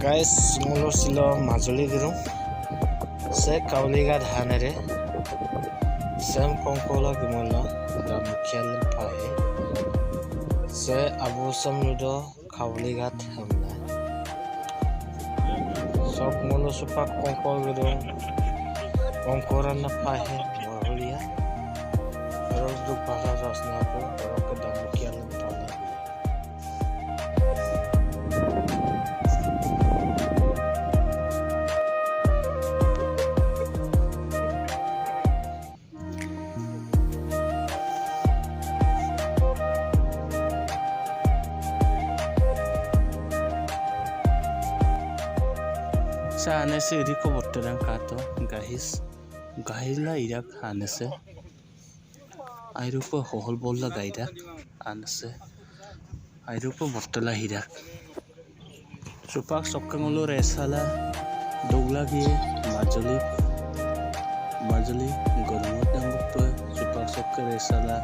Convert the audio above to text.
গাইস মূলো ছিল মাজুলি গিরুম সে কাউলিগা ধানেরে সেম কঙ্কলা গিমলা দা মুখিয়াল পাহে সে আবু সামলুদো কাউলিগাত হামলা সব মূলো সুপাক কঙ্কল গিরুম কঙ্করান পাহে মরলিয়া রস দুক ভাষা রসনাকো রক দা মুখিয়াল পাহে Saanese iriko botterang kato gahila irak hanese airuko hohol bolla gairak anase airuko bottela hirak supak sokkangolo resala dogla giye majuli gormot nangukto supak sokke resala